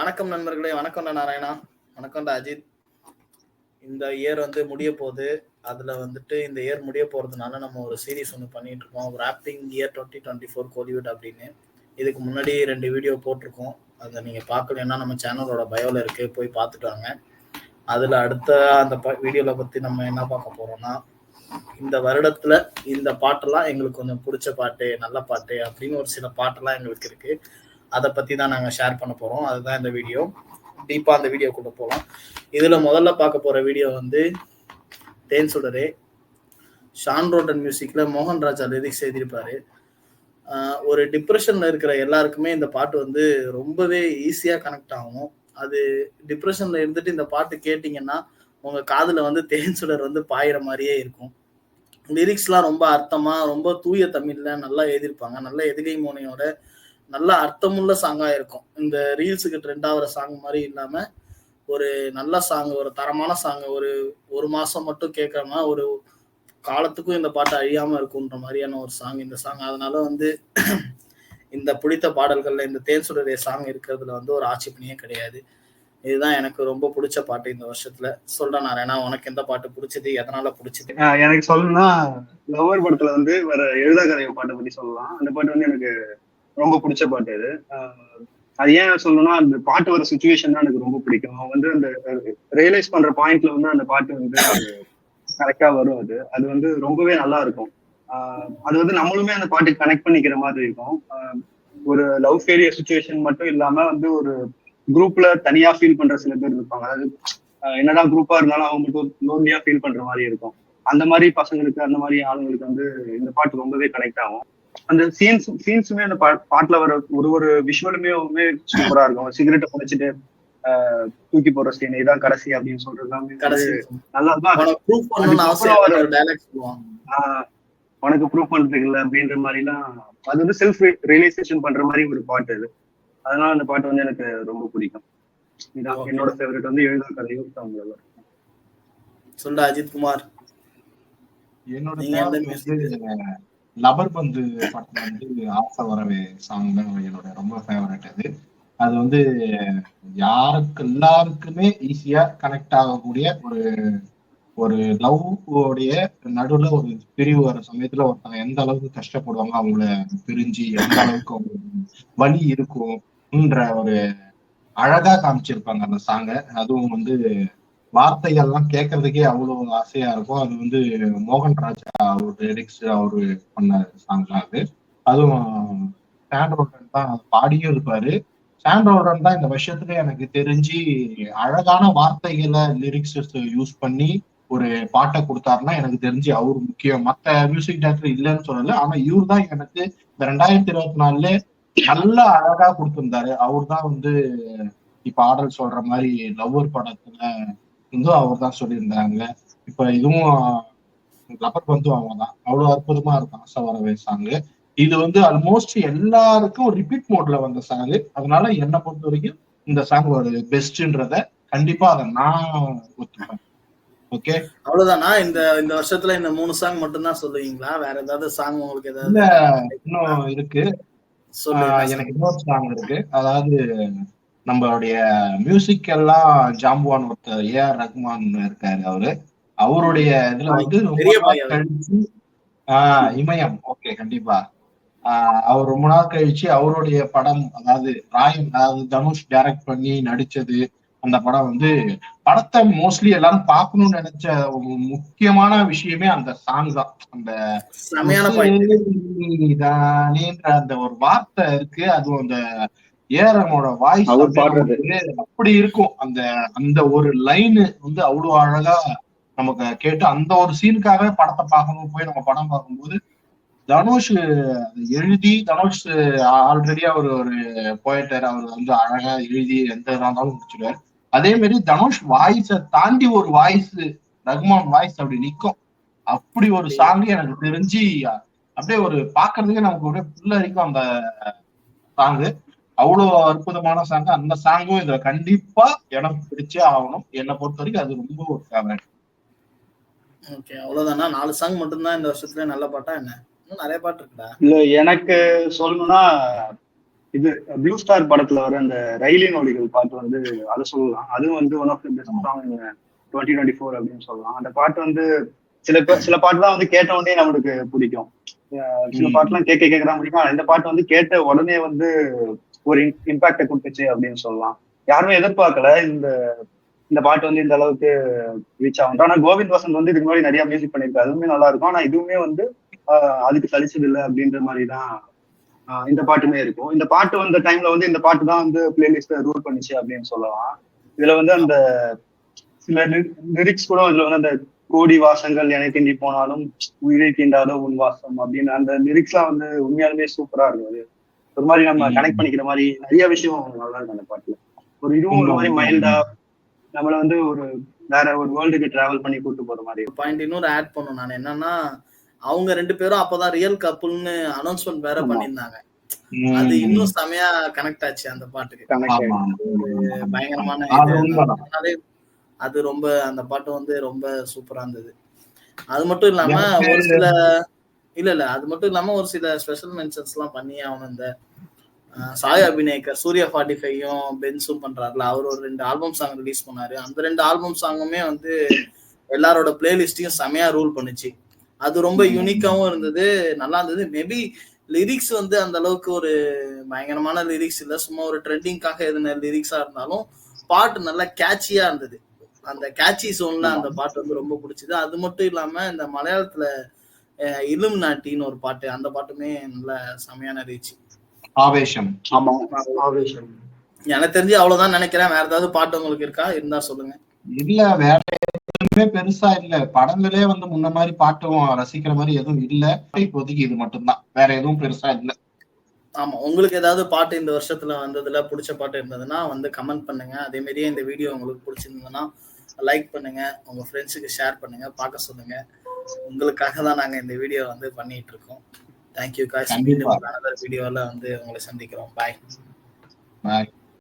வணக்கம் நண்பர்களே, வணக்கம்டா நாராயணா, வணக்கம்டா அஜித். இந்த இயர் முடிய போகுது. அதுல இந்த இயர் முடிய போறதுனால நம்ம ஒரு சீரீஸ் பண்ணிட்டு இருக்கோம், ராப்பிங் இயர் 2024 கோலிவுட் அப்படின்னு. இதுக்கு முன்னாடி 2 வீடியோ போட்டிருக்கோம். அதை நீங்க பார்க்கலன்னா நம்ம சேனலோட பயோல இருக்கு, போய் பார்த்துட்டு வாங்க. அதுல அடுத்த அந்த வீடியோல பத்தி நம்ம என்ன பார்க்க போறோம்னா, இந்த வருடத்துல இந்த பாட்டெல்லாம் எங்களுக்கு கொஞ்சம் பிடிச்ச பாட்டு, நல்ல பாட்டு அப்படின்னு ஒரு சில பாட்டெல்லாம் எங்களுக்கு இருக்கு. அதை பத்தி தான் நாங்க ஷேர் பண்ண போறோம். அதுதான் இந்த வீடியோ. டீப்பா அந்த வீடியோக்குள்ள போகலாம். இதுல முதல்ல பார்க்க போற வீடியோ தேன் சுடரே. ஷான் ரோட்டன் மியூசிக்ல மோகன் ராஜா லிரிக்ஸ் எழுதியிருப்பாரு. ஒரு டிப்ரெஷன்ல இருக்கிற எல்லாருக்குமே இந்த பாட்டு ரொம்பவே ஈஸியா கனெக்ட் ஆகும். அது டிப்ரெஷன்ல இருந்துட்டு இந்த பாட்டு கேட்டீங்கன்னா உங்க காதுல தேன் சுடர் பாயிற மாதிரியே இருக்கும். லிரிக்ஸ்லாம் ரொம்ப அர்த்தமா, ரொம்ப தூய தமிழ்ல நல்லா எழுதியிருப்பாங்க. நல்ல எதுகை மோனையோட நல்ல அர்த்தமுள்ள சாங்கா இருக்கும். இந்த ரீல்ஸுக்கு ட்ரெண்ட் ஆகிற சாங் மாதிரி இல்லாம ஒரு நல்ல சாங், ஒரு தரமான சாங், ஒரு மாசம் மட்டும் கேட்காம ஒரு காலத்துக்கும் இந்த பாட்டு அழியாம இருக்குன்ற மாதிரியான ஒரு சாங் இந்த சாங். அதனால இந்த பிடித்த பாடல்கள்ல இந்த தேன் சுடரே சாங் இருக்கிறதுல ஒரு ஆட்சேபனையே கிடையாது. இதுதான் எனக்கு ரொம்ப பிடிச்ச பாட்டு இந்த வருஷத்துல. சொல்றேன் நாராயணா, உனக்கு எந்த பாட்டு பிடிச்சது, எதனால பிடிச்சது? எனக்கு சொல்லணும்னா லவ்வர் படத்துல வர எழுதா கதைய பாட்டை பத்தி சொல்லலாம். அந்த பாட்டு எனக்கு ரொம்ப பிடிச்ச பாட்டு. அது ஏன் சொல்லணும்னா, அந்த பாட்டு வர சுச்சுவேஷன் தான் எனக்கு ரொம்ப பிடிக்கும். அவன் அந்த ரியலைஸ் பண்ற பாயிண்ட்ல அந்த பாட்டு கரெக்டா வரும். அது ரொம்பவே நல்லா இருக்கும். அது நம்மளுமே அந்த பாட்டுக்கு கனெக்ட் பண்ணிக்கிற மாதிரி இருக்கும். ஒரு லவ் ஃபெயிலியர் சுச்சுவேஷன் மட்டும் இல்லாம ஒரு குரூப்ல தனியா ஃபீல் பண்ற சில பேர் இருப்பாங்க. அதாவது என்னடா குரூப்பா இருந்தாலும் அவங்க மட்டும் லோன்லியா ஃபீல் பண்ற மாதிரி இருக்கும். அந்த மாதிரி பசங்களுக்கு, அந்த மாதிரி ஆளுங்களுக்கு இந்த பாட்டு ரொம்பவே கனெக்ட் ஆகும். அந்த சீன்ஸுமே அந்த பாட்டுல வர ஒரு விஷுவலுமே சூப்பரா இருக்கும். சிகரெட்டை புடிச்சிட்டு தூக்கி போற சீன், இதான் கடைசி அப்படின்னு சொல்றது நல்லா உனக்கு ப்ரூவ் பண்றதுக்கு இல்லை அப்படின்ற மாதிரி எல்லாம் அது செல்ஃப் ரியலைசேஷன் பண்ற மாதிரி ஒரு பாட்டு அது. அதனால அந்த பாட்டு எனக்கு ரொம்ப பிடிக்கும். இதான் என்னோட ஃபேவரட் எழுதா கதையும் தமிழ்ல. சொல்ல அஜித் குமார். என்னோட லவர் பந்து படத்துல ஆசை வரவே சாங் தான் என்னோட ரொம்ப ஃபேவரட். அது எல்லாருக்குமே ஈஸியா கனெக்ட் ஆகக்கூடிய ஒரு லவ் உடைய நடுவுல ஒரு பிரிவு வர சமயத்துல ஒருத்தவங்க எந்த அளவுக்கு கஷ்டப்படுவாங்க, அவங்கள பிரிஞ்சு எந்த அளவுக்கு அவங்க வலி இருக்கும்ன்ற ஒரு அழகா காமிச்சிருப்பாங்க அந்த சாங்கை. அதுவும் வார்த்தைகள்லாம் கேட்கறதுக்கே அவ்வளவு ஆசையா இருக்கும். அது மோகன் ராஜா அவரு லிரிக்ஸ் அவரு பண்ண சாங் தான். அதுவும் ஷான் ரோட்டன் தான் பாடியும் இருப்பாரு. ஷான் ரோட்டன் தான் இந்த வருஷத்துல எனக்கு தெரிஞ்சு அழகான வார்த்தைகளை லிரிக்ஸ் யூஸ் பண்ணி ஒரு பாட்டை கொடுத்தாருன்னா எனக்கு தெரிஞ்சு அவரு முக்கியம். மத்த மியூசிக் டைரக்டர் இல்லைன்னு சொல்லல, ஆனா இவரு தான் எனக்கு இந்த 2024 நல்லா அழகா கொடுத்திருந்தாரு. அவரு தான் இப்ப ஆடல் சொல்ற மாதிரி லவ்வர் படத்துல அவர் தான் சொல்லியிருந்தாங்க. இப்ப இதுவும் லவர் பந்தும் அவங்க தான். அவ்வளவு அற்புதமா இருக்கும் ஆசை வரவே சாங்கு. இது ஆல்மோஸ்ட் எல்லாருக்கும் ரிப்பீட் மோட்ல வந்த சாங்கு. அதனால என்னை பொறுத்த வரைக்கும் இந்த சாங் ஒரு பெஸ்ட்ன்றத கண்டிப்பா அதை நான் ஒத்துப்பேன். ஓகே, அவ்வளவுதானா? இந்த வருஷத்துல இந்த 3 சாங் மட்டும் தான் சொல்லுவீங்களா? வேற ஏதாவது சாங் உங்களுக்கு ஏதாவது இன்னும் இருக்கு? எனக்கு இன்னொரு சாங் இருக்கு. அதாவது நம்மளுடைய மியூசிக் எல்லாம் ஜாம்புவான் ஒருத்தர் ஏஆர் ரஹ்மான் இருக்காரு. அவருடைய இதுல ரொம்ப நாள் கழிச்சு இமயம். ஓகே, கண்டிப்பா அவர் ரொம்ப நாள் கழிச்சு அவருடைய படம், அதாவது ராயன், அதாவது தனுஷ் டைரக்ட் பண்ணி நடிச்சது அந்த படம் படத்தை மோஸ்ட்லி எல்லாரும் பார்க்கணும்னு நினைச்ச முக்கியமான விஷயமே அந்த சாங் தான். அந்த அந்த ஒரு வார்த்தை இருக்கு. அதுவும் அந்த ஏஆர்எம்மோட வாய்ஸ் அப்படி இருக்கும். அந்த ஒரு லைனு அவ்வளவு அழகா நமக்கு கேட்டு அந்த ஒரு சீனுக்காகவே படத்தை பார்க்கணும் போய் நம்ம படம் பார்க்கும்போது தனுஷ் எழுதி, தனுஷ் ஆல்ரெடி அவர் ஒரு போயட்டர், அவர் அழகா எழுதி எந்த இருந்தாலும் முடிச்சிடுவார். அதே மாதிரி தனுஷ் வாய்ஸை தாண்டி ஒரு வாய்ஸ், ரஹ்மான் வாய்ஸ் அப்படி நிற்கும். அப்படி ஒரு சாங் எனக்கு தெரிஞ்சு அப்படியே ஒரு பாக்குறதுக்கு நமக்கு ஒரு புல்ல இருக்கும் அந்த சாங்கு. அவ்வளவு அற்புதமான சாங். அந்த சாங்கும் இதுல கண்டிப்பா எனக்கு பிடிச்சே ஆகணும். என்னை பொறுத்த வரைக்கும் அது ரொம்ப ஒரு ஃபேவரட். ஓகே, அவ்வளவுதானா? 4 சாங் மட்டும்தான் இந்த வருஷத்துல நல்ல பாட்டா? என்ன இன்னும் நிறைய பாட்டு இருக்குடா? இல்ல, எனக்கு சொல்லணும்னா இது ப்ளூ ஸ்டார் படத்துல வர அந்த ரயிலின் ஒலிகள் பாட்டு வந்து அதை சொல்லலாம். அதுவும் வந்து one of the best song 2024 அப்படின்னு சொல்லலாம். அந்த பாட்டு வந்து சில பாட்டு தான் வந்து கேட்ட உடனே நம்மளுக்கு பிடிக்கும். சில பாட்டுலாம் கேட்க தான் பிடிக்கும். இந்த பாட்டு வந்து கேட்ட உடனே வந்து ஒரு இம்பாக்ட கொடுத்துச்சு அப்படின்னு சொல்லலாம். யாருமே எதிர்பார்க்கல இந்த பாட்டு வந்து இந்த அளவுக்கு ரீச் ஆகும். ஆனா கோவிந்த் வசந்த் வந்து இதுக்கு முன்னாடி நிறைய மியூசிக் பண்ணிருக்காரு, அதுவுமே நல்லா இருக்கும். ஆனா இதுவுமே வந்து அதுக்கு சலிச்சது இல்லை அப்படின்ற மாதிரிதான் இந்த பாட்டுமே இருக்கும். இந்த பாட்டு வந்த டைம்ல வந்து இந்த பாட்டு தான் வந்து பிளேலிஸ்ட ரூல் பண்ணிச்சு அப்படின்னு சொல்லலாம். இதுல வந்து அந்த சில லிரிக்ஸ் கூட இதுல வந்து அந்த கோடி வாசங்கள் எனக்கு தீண்டி போனாலும் உயிரை தீண்டாத உன் வாசம் அப்படின்னு அந்த லிரிக்ஸ் எல்லாம் வந்து உண்மையாலுமே சூப்பரா இருக்கும். அது ஒரு மாதிரி நம்ம கனெக்ட் பண்ணிக்கிற மாதிரி நிறைய விஷயம் நல்லா இருக்கும் அந்த பாட்டுல. இதுவும் ஒரு மாதிரி மைல்டா நம்மள வந்து வேற ஒரு வேர்ல்டுக்கு டிராவல் பண்ணி கூட்டு போற மாதிரி. பாயிண்ட் இன்னொரு ஆட் பண்ணும் நான் என்னன்னா, அவங்க 2 பேரும் அப்பதான் ரியல் கப்புள்னு அனௌன்ஸ்மெண்ட் வேற பண்ணியிருந்தாங்க. அது இன்னும் செமையா கனெக்ட் ஆச்சு அந்த பாட்டுக்கு. பயங்கரமான அது ரொம்ப அந்த பாட்டு வந்து ரொம்ப சூப்பரா இருந்தது. அது மட்டும் இல்லாம ஒரு சில அது மட்டும் இல்லாம ஒரு சில ஸ்பெஷல் மென்ஷன்ஸ் எல்லாம் பண்ணி அவன் இந்த சாய் அபிநயக்கர் சூர்யா 45யும் பென்ஸும் பண்றாருல, அவர் ஒரு 2 ஆல்பம் சாங் ரிலீஸ் பண்ணாரு. அந்த 2 ஆல்பம் சாங்குமே வந்து எல்லாரோட பிளேலிஸ்டையும் செமையா ரூல் பண்ணுச்சு. அது ரொம்ப யூனிக்காவும் இருந்தது, நல்லா இருந்தது. மேபி லிரிக்ஸ் வந்து அந்த அளவுக்கு ஒரு பயங்கரமான லிரிக்ஸ் இல்ல, சும்மா ஒரு ட்ரெண்டிங்காக எதுன லிரிக்ஸா இருந்தாலும் பாட்டு நல்லா கேட்சியா இருந்தது. அந்த கேட்சி சோன்ல அந்த பாட்டு வந்து ரொம்ப பிடிச்சது. அது மட்டும் இல்லாம இந்த மலையாளத்துல இலும் நாட்டின்னு ஒரு பாட்டு, அந்த பாட்டுமே நல்ல செமையான ரீச். ஆவேசம். ஆமா, ஆவேசம். எனக்கு தெரிஞ்சு அவ்வளவுதான் நினைக்கிறேன். வேற ஏதாவது பாட்டு உங்களுக்கு இருக்கா? இருந்தா சொல்லுங்க. இல்ல, வேற எதுவுமே பெருசா இல்ல. படங்களே வந்து முன்ன மாதிரி பாட்டும் ரசிக்கிற மாதிரி எதுவும் இல்ல. இப்போதைக்கு இது மட்டும்தான், வேற எதுவும் பெருசா இல்ல. ஆமா, உங்களுக்கு ஏதாவது பாட்டு இந்த வருஷத்துல வந்ததுல பிடிச்ச பாட்டு இருந்ததுன்னா வந்து கமெண்ட் பண்ணுங்க. அதே மாதிரியே இந்த வீடியோ உங்களுக்கு பிடிச்சிருந்ததுன்னா லைக் பண்ணுங்க, உங்க ஃப்ரெண்ட்ஸுக்கு ஷேர் பண்ணுங்க, பார்க்க சொல்லுங்க. உங்களுக்காக தான் நாங்க இந்த வீடியோ வந்து பண்ணிட்டு இருக்கோம். Thank you guys. மீண்டும் வீடியோல வந்து உங்களை சந்திக்கிறோம். பாய்.